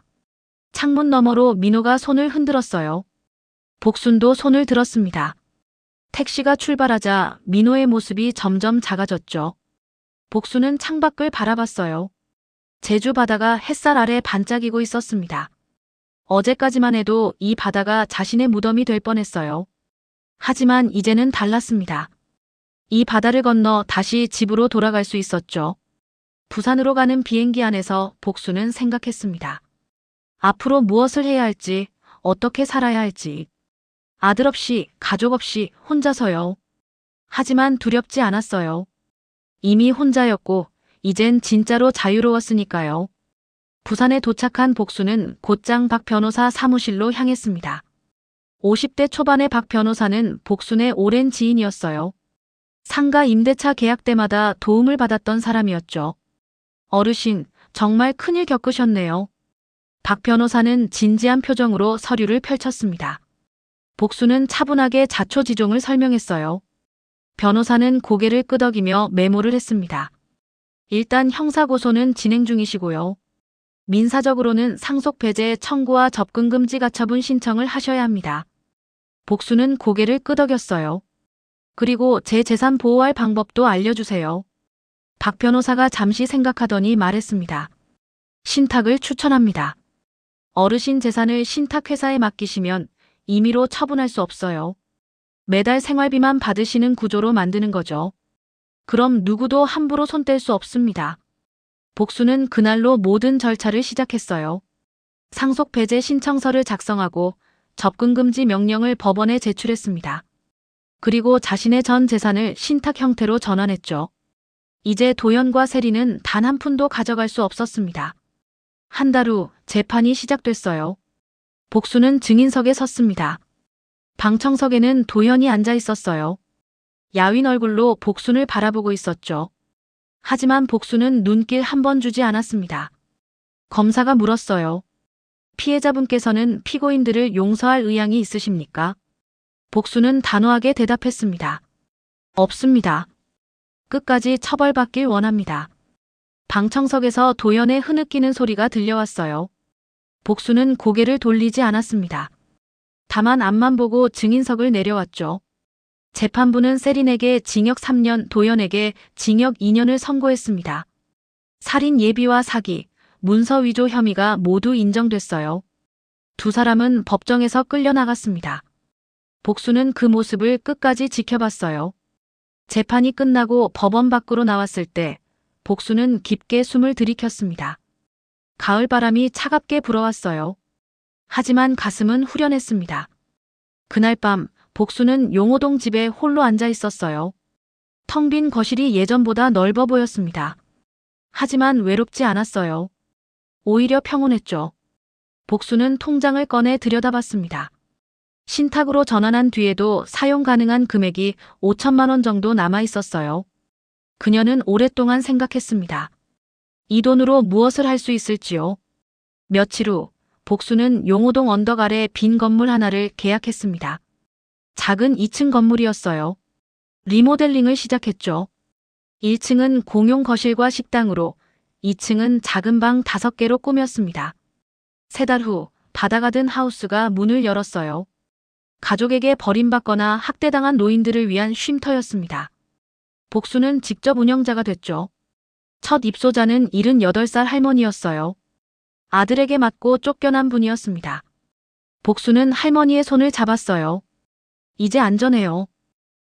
창문 너머로 민호가 손을 흔들었어요. 복순도 손을 들었습니다. 택시가 출발하자 민호의 모습이 점점 작아졌죠. 복수는 창밖을 바라봤어요. 제주 바다가 햇살 아래 반짝이고 있었습니다. 어제까지만 해도 이 바다가 자신의 무덤이 될 뻔했어요. 하지만 이제는 달랐습니다. 이 바다를 건너 다시 집으로 돌아갈 수 있었죠. 부산으로 가는 비행기 안에서 복수는 생각했습니다. 앞으로 무엇을 해야 할지, 어떻게 살아야 할지. 아들 없이, 가족 없이 혼자서요. 하지만 두렵지 않았어요. 이미 혼자였고 이젠 진짜로 자유로웠으니까요. 부산에 도착한 복수는 곧장 박 변호사 사무실로 향했습니다. 50대 초반의 박 변호사는 복순의 오랜 지인이었어요. 상가 임대차 계약 때마다 도움을 받았던 사람이었죠. 어르신, 정말 큰일 겪으셨네요. 박 변호사는 진지한 표정으로 서류를 펼쳤습니다. 복수는 차분하게 자초지종을 설명했어요. 변호사는 고개를 끄덕이며 메모를 했습니다. 일단 형사고소는 진행 중이시고요. 민사적으로는 상속배제 청구와 접근금지 가처분 신청을 하셔야 합니다. 복수는 고개를 끄덕였어요. 그리고 제 재산 보호할 방법도 알려주세요. 박 변호사가 잠시 생각하더니 말했습니다. 신탁을 추천합니다. 어르신 재산을 신탁회사에 맡기시면 임의로 처분할 수 없어요. 매달 생활비만 받으시는 구조로 만드는 거죠. 그럼 누구도 함부로 손 뗄 수 없습니다. 복수는 그날로 모든 절차를 시작했어요. 상속배제 신청서를 작성하고 접근금지 명령을 법원에 제출했습니다. 그리고 자신의 전 재산을 신탁 형태로 전환했죠. 이제 도연과 세리는 단 한 푼도 가져갈 수 없었습니다. 한 달 후 재판이 시작됐어요. 복수는 증인석에 섰습니다. 방청석에는 도연이 앉아 있었어요. 야윈 얼굴로 복순을 바라보고 있었죠. 하지만 복수는 눈길 한 번 주지 않았습니다. 검사가 물었어요. 피해자분께서는 피고인들을 용서할 의향이 있으십니까? 복수는 단호하게 대답했습니다. 없습니다. 끝까지 처벌받길 원합니다. 방청석에서 도연의 흐느끼는 소리가 들려왔어요. 복수는 고개를 돌리지 않았습니다. 다만 앞만 보고 증인석을 내려왔죠. 재판부는 세린에게 징역 3년, 도연에게 징역 2년을 선고했습니다. 살인 예비와 사기, 문서 위조 혐의가 모두 인정됐어요. 두 사람은 법정에서 끌려나갔습니다. 복수는 그 모습을 끝까지 지켜봤어요. 재판이 끝나고 법원 밖으로 나왔을 때 복수는 깊게 숨을 들이켰습니다. 가을바람이 차갑게 불어왔어요. 하지만 가슴은 후련했습니다. 그날 밤 복수는 용호동 집에 홀로 앉아 있었어요. 텅 빈 거실이 예전보다 넓어 보였습니다. 하지만 외롭지 않았어요. 오히려 평온했죠. 복수는 통장을 꺼내 들여다봤습니다. 신탁으로 전환한 뒤에도 사용 가능한 금액이 5천만 원 정도 남아 있었어요. 그녀는 오랫동안 생각했습니다. 이 돈으로 무엇을 할 수 있을지요? 며칠 후 복수는 용호동 언덕 아래 빈 건물 하나를 계약했습니다. 작은 2층 건물이었어요. 리모델링을 시작했죠. 1층은 공용 거실과 식당으로 2층은 작은 방 5개로 꾸몄습니다. 3달 후 바다가 든 하우스가 문을 열었어요. 가족에게 버림받거나 학대당한 노인들을 위한 쉼터였습니다. 복수는 직접 운영자가 됐죠. 첫 입소자는 78살 할머니였어요. 아들에게 맞고 쫓겨난 분이었습니다. 복수는 할머니의 손을 잡았어요. 이제 안전해요.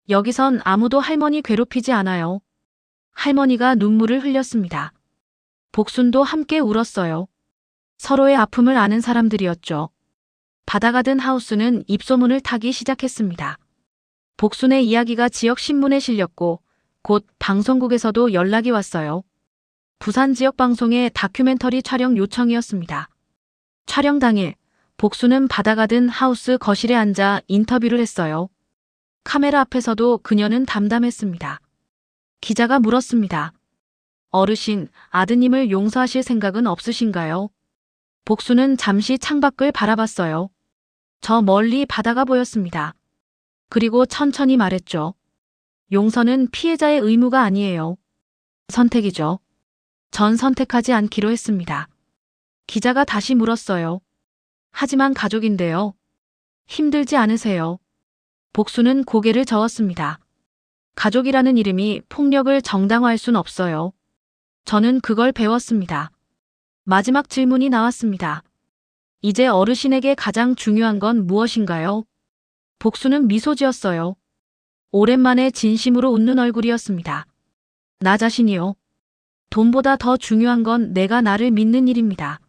여기선 아무도 할머니 괴롭히지 않아요. 할머니가 눈물을 흘렸습니다. 복순도 함께 울었어요. 서로의 아픔을 아는 사람들이었죠. 바다가 든 하우스는 입소문을 타기 시작했습니다. 복순의 이야기가 지역 신문에 실렸고 곧 방송국에서도 연락이 왔어요. 부산 지역 방송의 다큐멘터리 촬영 요청이었습니다. 촬영 당일 복수는 바다가 든 하우스 거실에 앉아 인터뷰를 했어요. 카메라 앞에서도 그녀는 담담했습니다. 기자가 물었습니다. 어르신, 아드님을 용서하실 생각은 없으신가요? 복수는 잠시 창밖을 바라봤어요. 저 멀리 바다가 보였습니다. 그리고 천천히 말했죠. 용서는 피해자의 의무가 아니에요. 선택이죠. 전 선택하지 않기로 했습니다. 기자가 다시 물었어요. 하지만 가족인데요. 힘들지 않으세요? 복수는 고개를 저었습니다. 가족이라는 이름이 폭력을 정당화할 순 없어요. 저는 그걸 배웠습니다. 마지막 질문이 나왔습니다. 이제 어르신에게 가장 중요한 건 무엇인가요? 복수는 미소 지었어요. 오랜만에 진심으로 웃는 얼굴이었습니다. 나 자신이요. 돈보다 더 중요한 건 내가 나를 믿는 일입니다.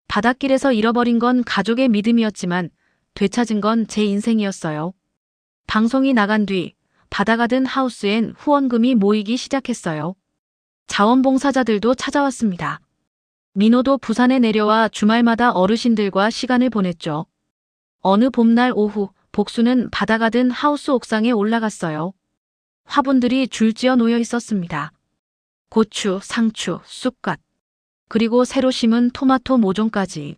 바닷길에서 잃어버린 건 가족의 믿음이었지만 되찾은 건 제 인생이었어요. 방송이 나간 뒤 바다가 든 하우스엔 후원금이 모이기 시작했어요. 자원봉사자들도 찾아왔습니다. 민호도 부산에 내려와 주말마다 어르신들과 시간을 보냈죠. 어느 봄날 오후 복수는 바다가 든 하우스 옥상에 올라갔어요. 화분들이 줄지어 놓여 있었습니다. 고추, 상추, 쑥갓, 그리고 새로 심은 토마토 모종까지.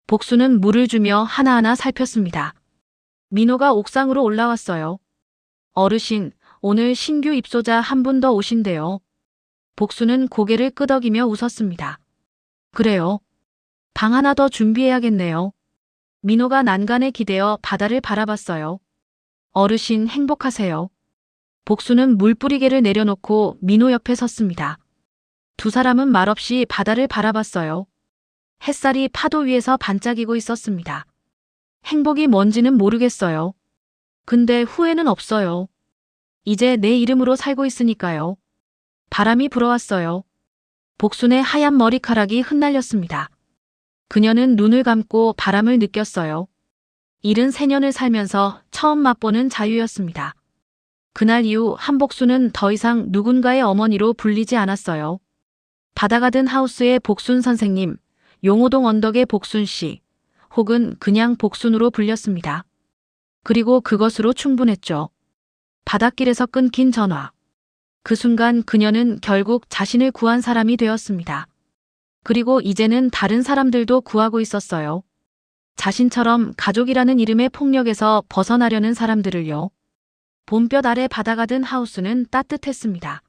복수는 물을 주며 하나하나 살폈습니다. 민호가 옥상으로 올라왔어요. 어르신, 오늘 신규 입소자 한 분 더 오신대요. 복수는 고개를 끄덕이며 웃었습니다. 그래요. 방 하나 더 준비해야겠네요. 민호가 난간에 기대어 바다를 바라봤어요. 어르신 행복하세요. 복수는 물뿌리개를 내려놓고 민호 옆에 섰습니다. 두 사람은 말없이 바다를 바라봤어요. 햇살이 파도 위에서 반짝이고 있었습니다. 행복이 뭔지는 모르겠어요. 근데 후회는 없어요. 이제 내 이름으로 살고 있으니까요. 바람이 불어왔어요. 복순의 하얀 머리카락이 흩날렸습니다. 그녀는 눈을 감고 바람을 느꼈어요. 74년을 살면서 처음 맛보는 자유였습니다. 그날 이후 한복순은 더 이상 누군가의 어머니로 불리지 않았어요. 바다가 든 하우스의 복순 선생님, 용호동 언덕의 복순 씨, 혹은 그냥 복순으로 불렸습니다. 그리고 그것으로 충분했죠. 바닷길에서 끊긴 전화. 그 순간 그녀는 결국 자신을 구한 사람이 되었습니다. 그리고 이제는 다른 사람들도 구하고 있었어요. 자신처럼 가족이라는 이름의 폭력에서 벗어나려는 사람들을요. 봄볕 아래 바다가 든 하우스는 따뜻했습니다.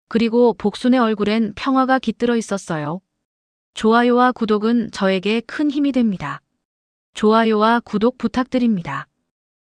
그리고 복순의 얼굴엔 평화가 깃들어 있었어요. 좋아요와 구독은 저에게 큰 힘이 됩니다. 좋아요와 구독 부탁드립니다.